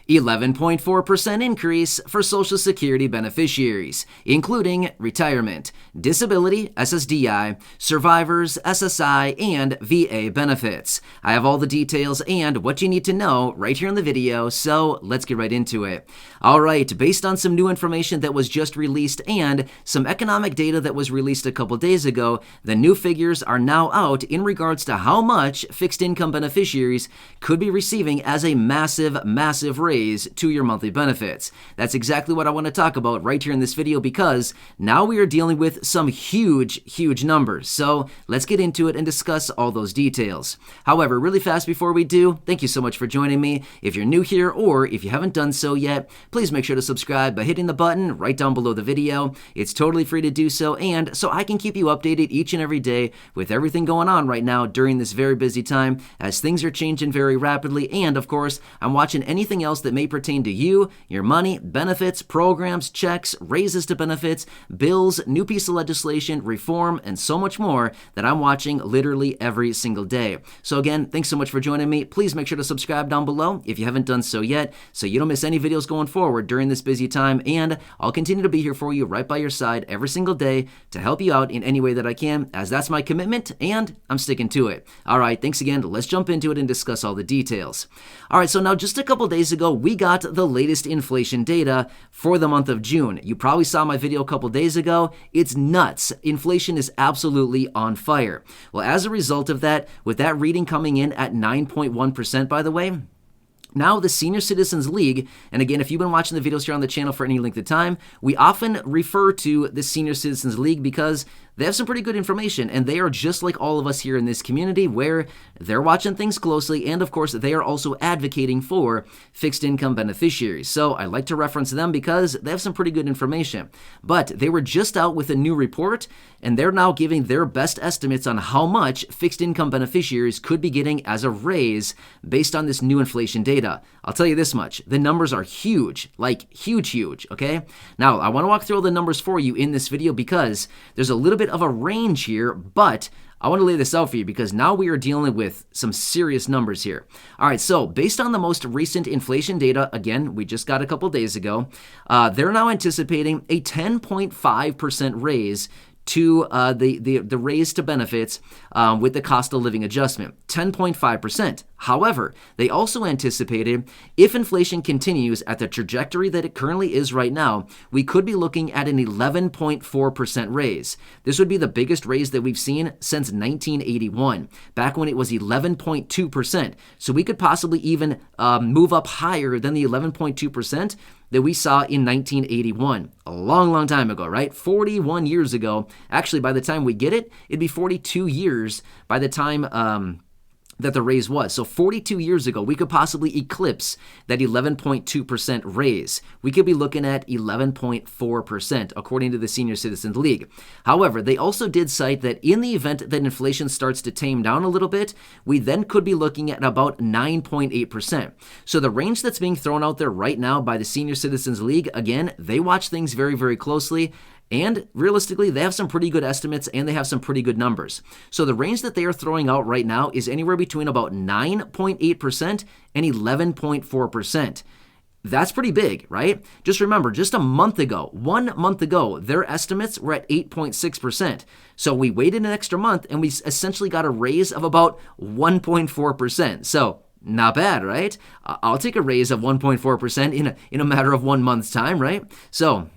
11.4% increase for Social Security beneficiaries, including retirement, disability, SSDI, survivors, SSI, and VA benefits. I have all the details and what you need to know right here in the video, so let's get right into it. All right, based on some new information that was just released and some economic data that was released a couple days ago, the new figures are now out in regards to how much fixed income beneficiaries could be receiving as a massive raise to your monthly benefits. That's exactly what I want to talk about right here in this video, because now we are dealing with some huge numbers. So let's get into it and discuss all those details. However, really fast before we do, thank you so much for joining me. If you're new here or if you haven't done so yet, please make sure to subscribe by hitting the button right down below the video. It's totally free to do so, and so I can keep you updated each and every day with everything going on right now during this very busy time as things are changing very rapidly. And of course, I'm watching anything else that may pertain to you, your money, benefits, programs, checks, raises to benefits, bills, new piece of legislation, reform, and so much more that I'm watching literally every single day. So again, thanks so much for joining me. Please make sure to subscribe down below if you haven't done so yet, so you don't miss any videos going forward during this busy time, and I'll continue to be here for you right by your side every single day to help you out in any way that I can, as that's my commitment, and I'm sticking to it. All right, thanks again. Let's jump into it and discuss all the details. All right, so now just a couple days ago, we got the latest inflation data for the month of June. You probably saw my video a couple days ago. It's nuts. Inflation is absolutely on fire. Well, as a result of that, with that reading coming in at 9.1%, by the way, now the Senior Citizens League, and again, if you've been watching the videos here on the channel for any length of time, we often refer to the Senior Citizens League because they have some pretty good information, and they are just like all of us here in this community where they're watching things closely, and of course, they are also advocating for fixed income beneficiaries. So I like to reference them because they have some pretty good information. But they were just out with a new report, and they're now giving their best estimates on how much fixed income beneficiaries could be getting as a raise based on this new inflation data. I'll tell you this much, the numbers are huge, like huge, okay? Now, I want to walk through all the numbers for you in this video because there's a little bit of a range here, but I want to lay this out for you because now we are dealing with some serious numbers here. All right, so based on the most recent inflation data, again, we just got a couple days ago, they're now anticipating a 10.5% raise to the raise to benefits with the cost of living adjustment, 10.5%. However, they also anticipated if inflation continues at the trajectory that it currently is right now, we could be looking at an 11.4% raise. This would be the biggest raise that we've seen since 1981, back when it was 11.2%. So we could possibly even move up higher than the 11.2% that we saw in 1981, a long time ago, right? 41 years ago. Actually, by the time we get it, it'd be 42 years by the time that the raise was. So 42 years ago, we could possibly eclipse that 11.2% raise. We could be looking at 11.4% according to the Senior Citizens League. However, they also did cite that in the event that inflation starts to tame down a little bit, we then could be looking at about 9.8%. So the range that's being thrown out there right now by the Senior Citizens League, again, they watch things very closely. And realistically, they have some pretty good estimates and they have some pretty good numbers. So the range that they are throwing out right now is anywhere between about 9.8% and 11.4%. That's pretty big, right? Just remember, just a month ago, 1 month ago, their estimates were at 8.6%. So we waited an extra month and we essentially got a raise of about 1.4%. So not bad, right? I'll take a raise of 1.4% in a matter of 1 month's time, right? So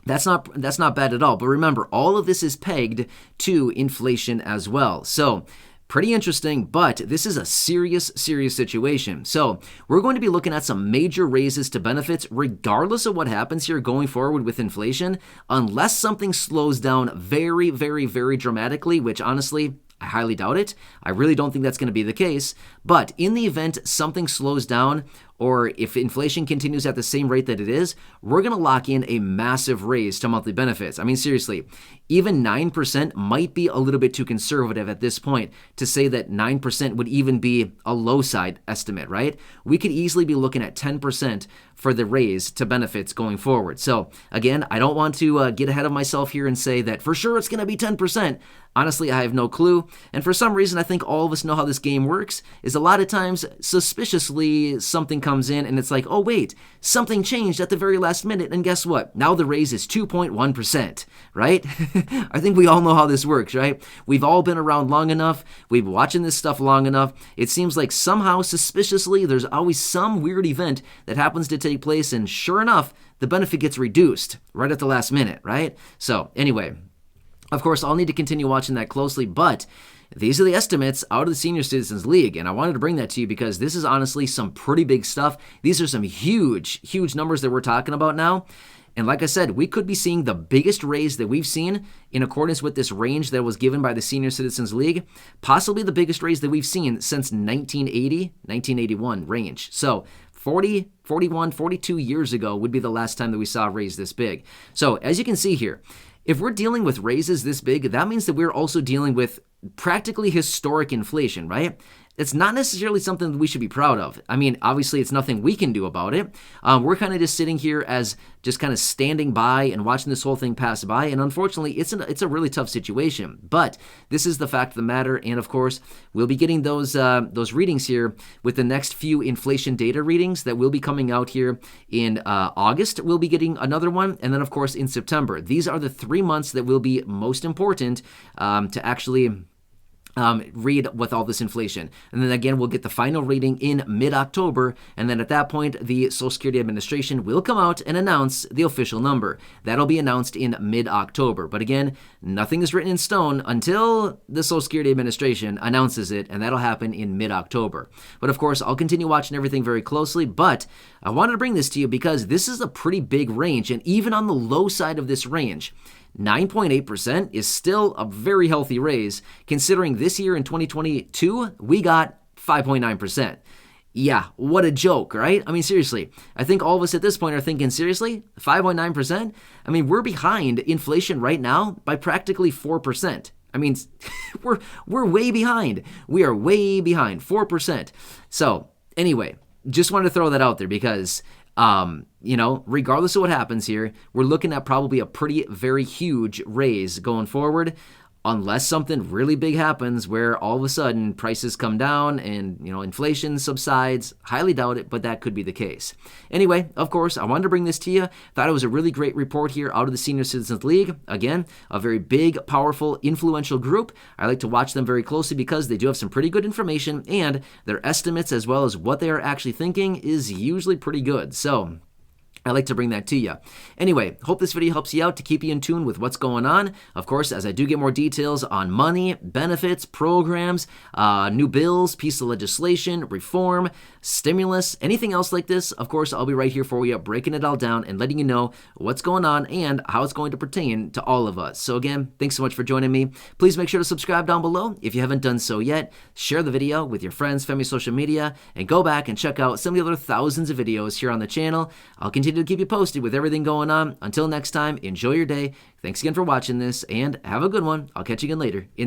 that's not bad at all. But remember, all of this is pegged to inflation as well. So pretty interesting, but this is a serious situation. So we're going to be looking at some major raises to benefits regardless of what happens here going forward with inflation, unless something slows down very dramatically, which honestly, I highly doubt it. I really don't think that's going to be the case. But in the event something slows down, or if inflation continues at the same rate that it is, we're going to lock in a massive raise to monthly benefits. I mean, seriously, even 9% might be a little bit too conservative at this point to say that 9% would even be a low side estimate, right? We could easily be looking at 10% for the raise to benefits going forward. So again, I don't want to get ahead of myself here and say that for sure it's going to be 10%. Honestly, I have no clue. And for some reason, I think all of us know how this game works, is a lot of times, suspiciously, something comes comes in and it's like, oh wait, something changed at the very last minute, and guess what? Now the raise is 2.1%, right? I think we all know how this works, right? We've all been around long enough. We've been watching this stuff long enough. It seems like somehow, suspiciously, there's always some weird event that happens to take place, and sure enough, the benefit gets reduced right at the last minute, right? So anyway, of course, I'll need to continue watching that closely, but these are the estimates out of the Senior Citizens League, and I wanted to bring that to you because this is honestly some pretty big stuff. These are some huge numbers that we're talking about now. And like I said, we could be seeing the biggest raise that we've seen in accordance with this range that was given by the Senior Citizens League, possibly the biggest raise that we've seen since 1980, 1981 range. So 40, 41, 42 years ago would be the last time that we saw a raise this big. So as you can see here, if we're dealing with raises this big, that means that we're also dealing with practically historic inflation, right? It's not necessarily something that we should be proud of. I mean, obviously, it's nothing we can do about it. We're kind of just sitting here as just kind of standing by and watching this whole thing pass by. And unfortunately, it's a really tough situation. But this is the fact of the matter. And of course, we'll be getting those readings here with the next few inflation data readings that will be coming out here in August. We'll be getting another one. And then, of course, in September. These are the 3 months that will be most important to actually read with all this inflation. And then again, we'll get the final reading in mid-October, and then at that point, the Social Security Administration will come out and announce the official number. That'll be announced in mid-October. But again, nothing is written in stone until the Social Security Administration announces it, and that'll happen in mid-October. But of course, I'll continue watching everything very closely, but I wanted to bring this to you because this is a pretty big range, and even on the low side of this range, 9.8% is still a very healthy raise, considering this year in 2022, we got 5.9%. Yeah, what a joke, right? I mean, seriously, I think all of us at this point are thinking, seriously, 5.9%? I mean, we're behind inflation right now by practically 4%. I mean, we're way behind. We are way behind, 4%. So anyway, just wanted to throw that out there because regardless of what happens here, we're looking at probably a very huge raise going forward, unless something really big happens where all of a sudden prices come down and, inflation subsides. Highly doubt it, but that could be the case. Anyway, of course, I wanted to bring this to you. Thought it was a really great report here out of the Senior Citizens League. Again, a very big, powerful, influential group. I like to watch them very closely because they do have some pretty good information, and their estimates as well as what they are actually thinking is usually pretty good. So I like to bring that to you. Anyway, hope this video helps you out to keep you in tune with what's going on. Of course, as I do get more details on money, benefits, programs, new bills, piece of legislation, reform, stimulus, anything else like this, of course, I'll be right here for you, breaking it all down and letting you know what's going on and how it's going to pertain to all of us. So again, thanks so much for joining me. Please make sure to subscribe down below if you haven't done so yet. Share the video with your friends, family, social media, and go back and check out some of the other thousands of videos here on the channel. I'll continue to keep you posted with everything going on. Until next time, enjoy your day. Thanks again for watching this, and have a good one. I'll catch you again later.